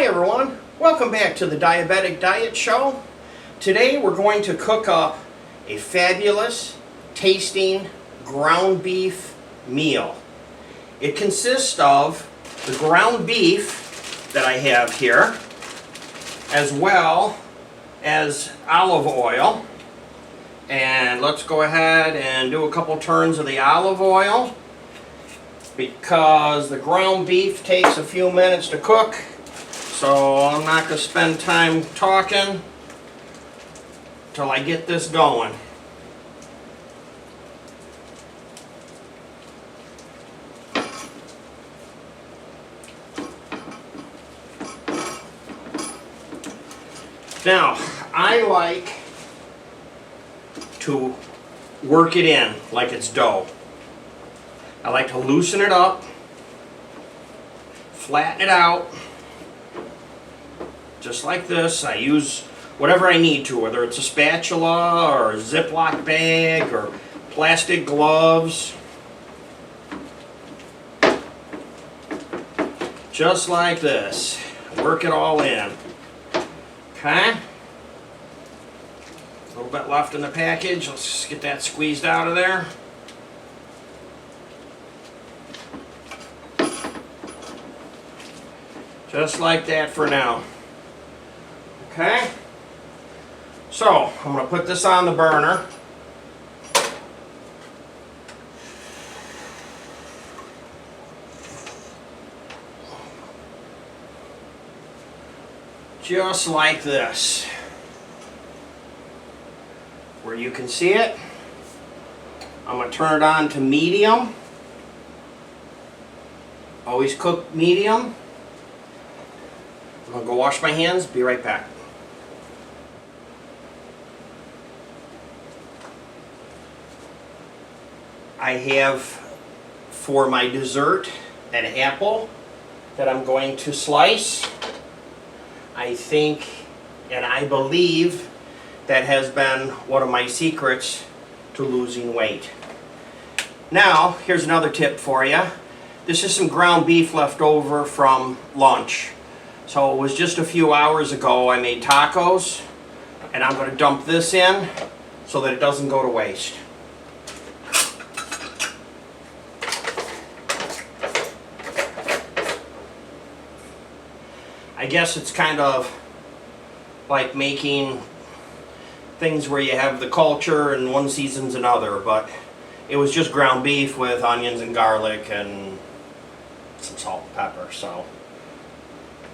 Hi everyone, welcome back to the Diabetic Diet Show. Today we're going to cook up a fabulous tasting ground beef meal. It consists of the ground beef that I have here, as well as olive oil. And let's go ahead and do a couple turns of the olive oil, because the ground beef takes a few minutes to cook. So I'm not going to spend time talking till I get this going. Now, I like to work it in like it's dough. I like to loosen it up, flatten it out, just like this. I use whatever I need to, whether it's a spatula or a Ziploc bag or plastic gloves. Just like this. Work it all in. Okay? A little bit left in the package. Let's just get that squeezed out of there. Just like that for now. Okay? So, I'm going to put this on the burner. Just like this. Where you can see it. I'm going to turn it on to medium. Always cook medium. I'm going to go wash my hands, be right back. I have for my dessert an apple that I'm going to slice. I think and I believe that has been one of my secrets to losing weight. Now, here's another tip for you. This is some ground beef left over from lunch. So it was just a few hours ago I made tacos, and I'm going to dump this in so that it doesn't go to waste. I guess it's kind of like making things where you have the culture and one season's another, but it was just ground beef with onions and garlic and some salt and pepper, so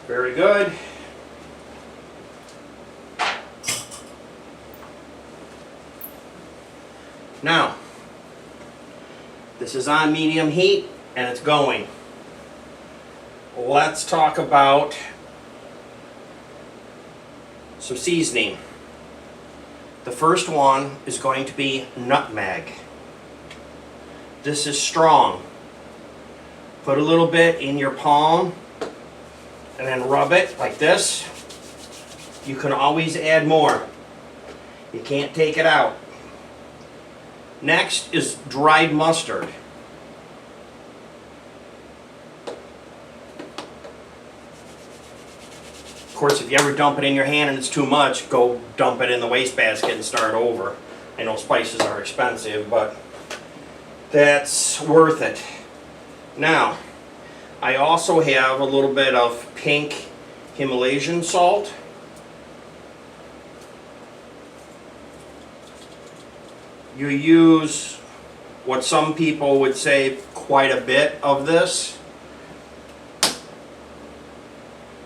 very good. Now, this is on medium heat and it's going. Let's talk about some seasoning. The first one is going to be nutmeg. This is strong. Put a little bit in your palm and then rub it like this. You can always add more. You can't take it out. Next is dried mustard. Of course, if you ever dump it in your hand and it's too much, go dump it in the wastebasket and start over. I know spices are expensive, but that's worth it. Now, I also have a little bit of pink Himalayan salt. You use what some people would say quite a bit of this.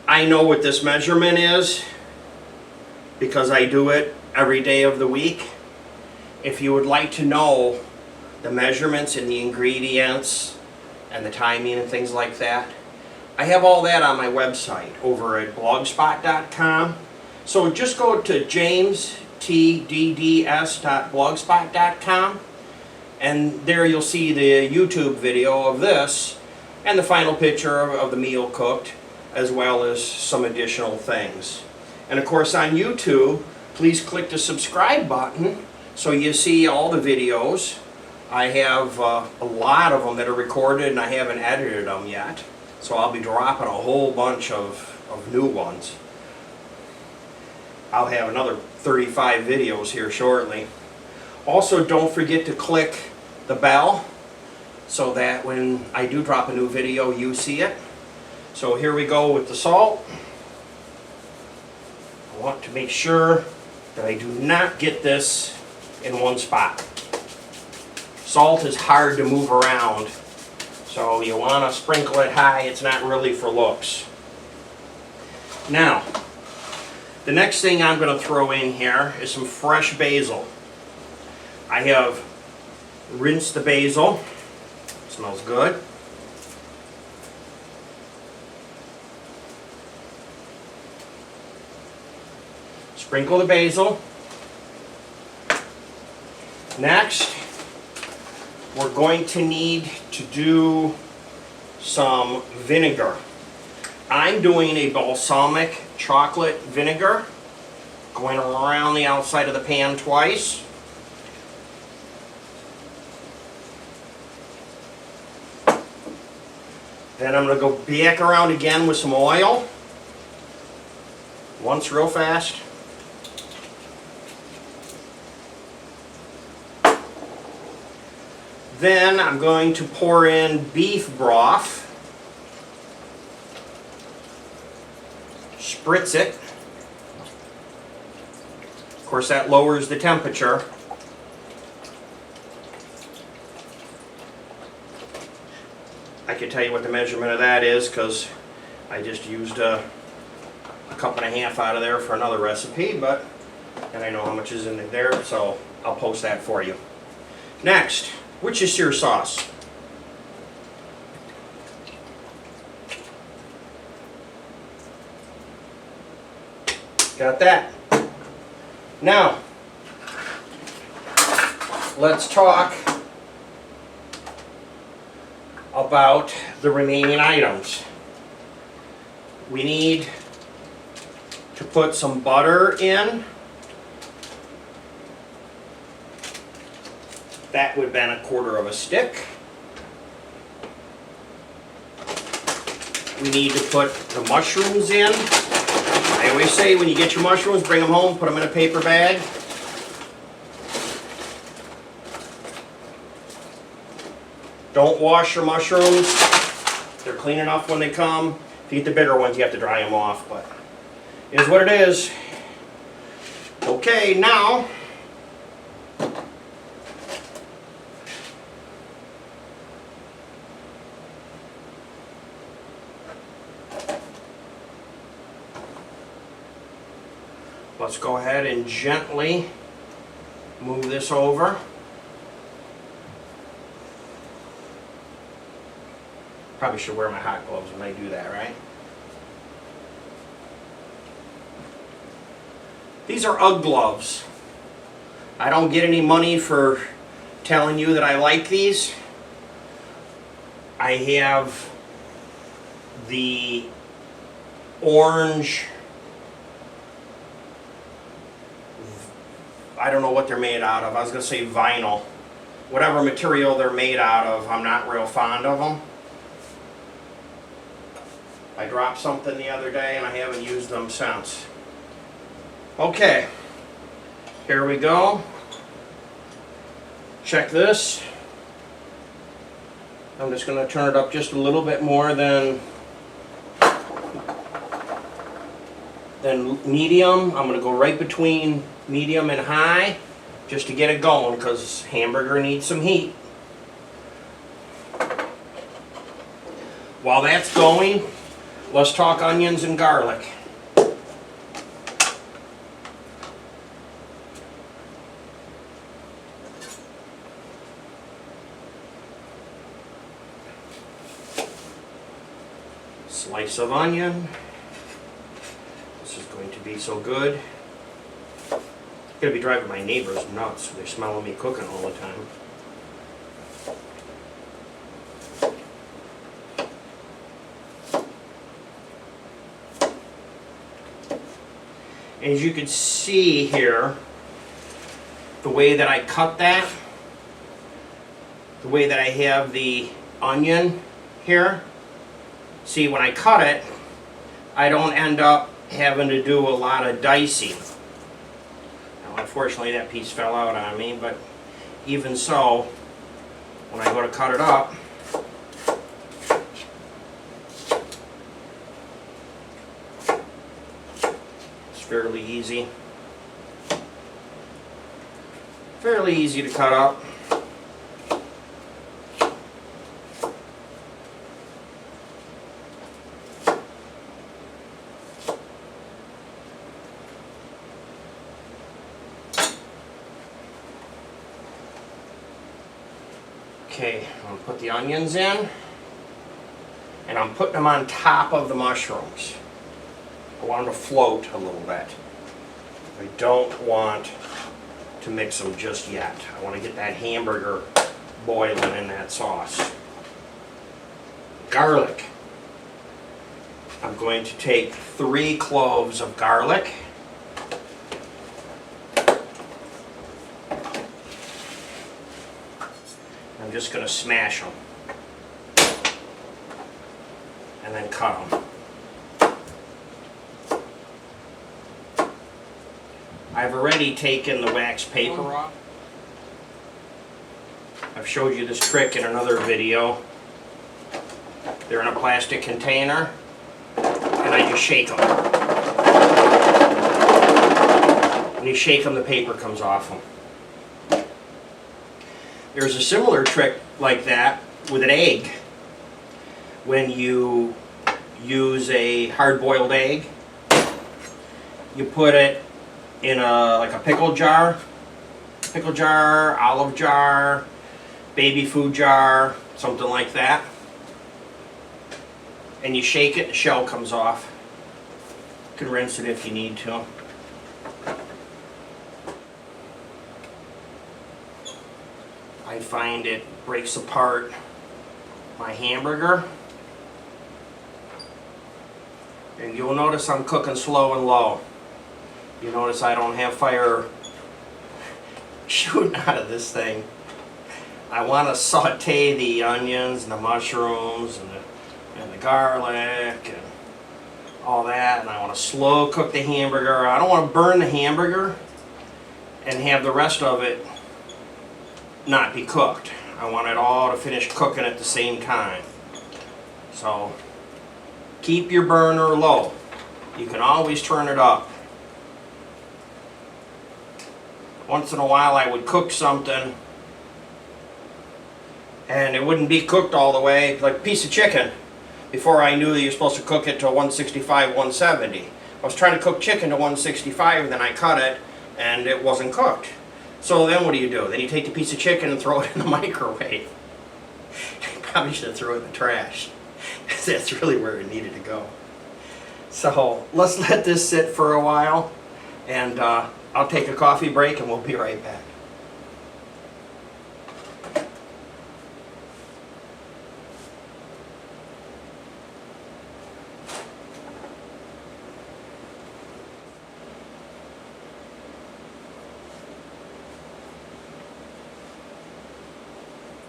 I know what this measurement is because I do it every day of the week. If you would like to know the measurements and the ingredients and the timing and things like that, I have all that on my website over at blogspot.com. So just go to jamestdds.blogspot.com, and there you'll see the YouTube video of this and the final picture of the meal cooked, as well as some additional things. And of course on YouTube, please click the subscribe button so you see all the videos. I have a lot of them that are recorded and I haven't edited them yet. So I'll be dropping a whole bunch of of new ones. I'll have another 35 videos here shortly. Also, don't forget to click the bell so that when I do drop a new video, you see it. So here we go with the salt. I want to make sure that I do not get this in one spot. Salt is hard to move around, so you want to sprinkle it high. It's not really for looks. Now, the next thing I'm going to throw in here is some fresh basil. I have rinsed the basil. Smells good. Sprinkle the basil. Next, we're going to need to do some vinegar. I'm doing a balsamic chocolate vinegar, going around the outside of the pan twice. Then I'm going to go back around again with some oil. Once real fast. Then I'm going to pour in beef broth. Spritz it. Of course, that lowers the temperature. I can tell you what the measurement of that is because I just used a cup and a half out of there for another recipe, and I know how much is in there, so I'll post that for you. Next, Worcestershire sauce. Got that. Now, let's talk about the remaining items. We need to put some butter in. That would have been 1/4 of a stick. We need to put the mushrooms in. I always say when you get your mushrooms, bring them home, put them in a paper bag. Don't wash your mushrooms. They're clean enough when they come. If you get the bigger ones, you have to dry them off, but it is what it is. Okay, now let's go ahead and gently move this over. Probably should wear my hot gloves when I do that, right? These are UGG gloves. I don't get any money for telling you that I like these. I have the orange, I don't know what they're made out of. I was going to say vinyl. Whatever material they're made out of, I'm not real fond of them. I dropped something the other day and I haven't used them since. Okay, here we go. Check this. I'm just going to turn it up just a little bit more than medium. I'm going to go right between medium and high just to get it going because hamburger needs some heat. While that's going, let's talk onions and garlic. Slice of onion. This is going to be so good. I'm going to be driving my neighbors nuts. They're smelling me cooking all the time. As you can see here, the way that I cut that, the way that I have the onion here, see when I cut it, I don't end up having to do a lot of dicing. Now, unfortunately, that piece fell out on me, but even so, when I go to cut it up, it's fairly easy. Fairly easy to cut up. Okay, I'm going to put the onions in, and I'm putting them on top of the mushrooms. I want them to float a little bit. I don't want to mix them just yet. I want to get that hamburger boiling in that sauce. Garlic. I'm going to take 3 cloves of garlic. I'm just going to smash them and then cut them. I've already taken the wax paper off. I've showed you this trick in another video. They're in a plastic container, and I just shake them. When you shake them, the paper comes off them. There's a similar trick like that with an egg. When you use a hard-boiled egg, you put it in like a pickle jar, olive jar, baby food jar, something like that. And you shake it, the shell comes off. You can rinse it if you need to. I find it breaks apart my hamburger. And you'll notice I'm cooking slow and low. You notice I don't have fire shooting out of this thing. I want to saute the onions and the mushrooms and the garlic and all that, and I want to slow cook the hamburger. I don't want to burn the hamburger and have the rest of it not be cooked. I want it all to finish cooking at the same time. So keep your burner low. You can always turn it up. Once in a while I would cook something and it wouldn't be cooked all the way, like a piece of chicken. Before I knew that you're supposed to cook it to 165, 170. I was trying to cook chicken to 165, then I cut it and it wasn't cooked. So then what do? Then you take the piece of chicken and throw it in the microwave. You probably should have thrown it in the trash. That's really where it needed to go. So let's let this sit for a while, and I'll take a coffee break and we'll be right back.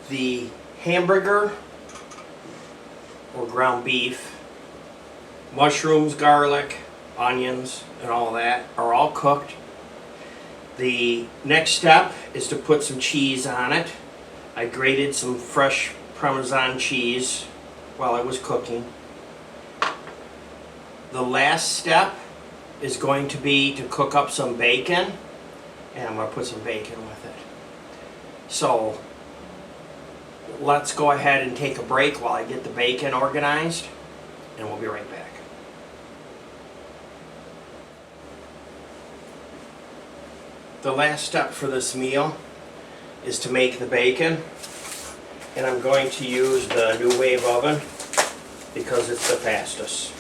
The hamburger or ground beef, mushrooms, garlic, onions, and all that are all cooked. The next step is to put some cheese on it. I grated some fresh Parmesan cheese while I was cooking. The last step is going to be to cook up some bacon, and I'm going to put some bacon with it. So let's go ahead and take a break while I get the bacon organized, and we'll be right back. The last step for this meal is to make the bacon, and I'm going to use the NuWave oven because it's the fastest.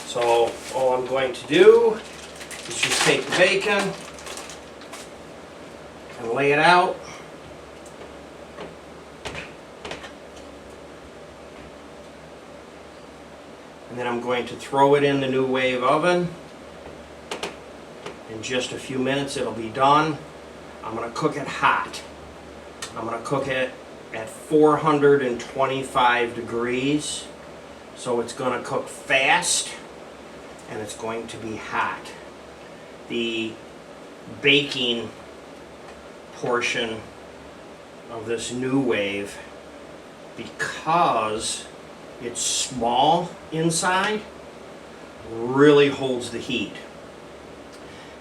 So all I'm going to do is just take the bacon and lay it out. And then I'm going to throw it in the NuWave oven. In just a few minutes it'll be done. I'm going to cook it hot. I'm going to cook it at 425 degrees. So it's going to cook fast and it's going to be hot. The baking portion of this NuWave, because it's small inside, really holds the heat.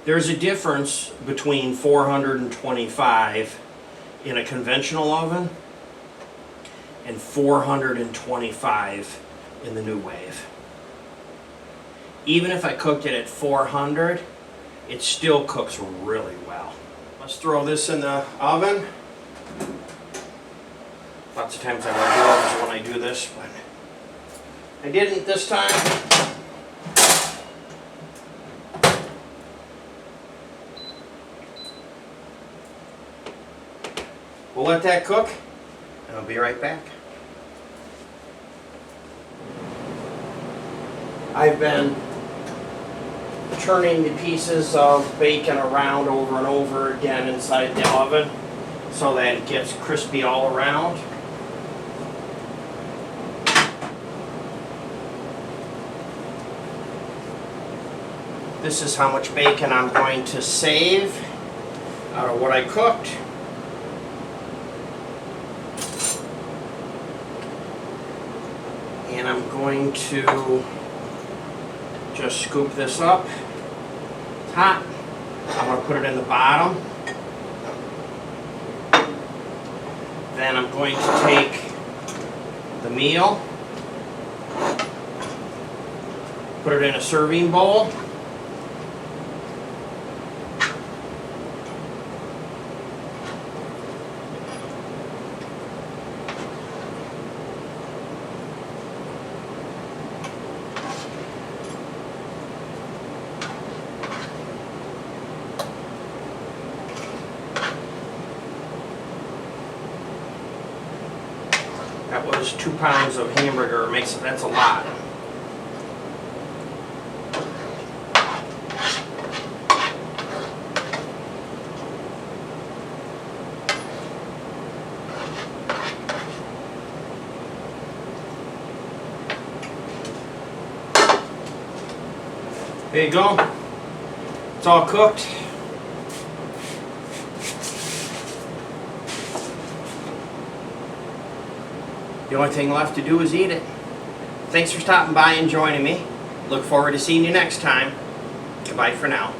There's a difference between 425 in a conventional oven and 425 in the NuWave. Even if I cooked it at 400, it still cooks really well. Let's throw this in the oven. Lots of times I wear gloves when I do this, but I didn't this time. We'll let that cook, and I'll be right back. I've been turning the pieces of bacon around over and over again inside the oven so that it gets crispy all around. This is how much bacon I'm going to save out of what I cooked. And I'm going to just scoop this up. It's hot. I'm going to put it in the bottom. Then I'm going to take the meal, put it in a serving bowl. That was 2 pounds of hamburger. That's a lot. There you go. It's all cooked. The only thing left to do is eat it. Thanks for stopping by and joining me. Look forward to seeing you next time. Goodbye for now.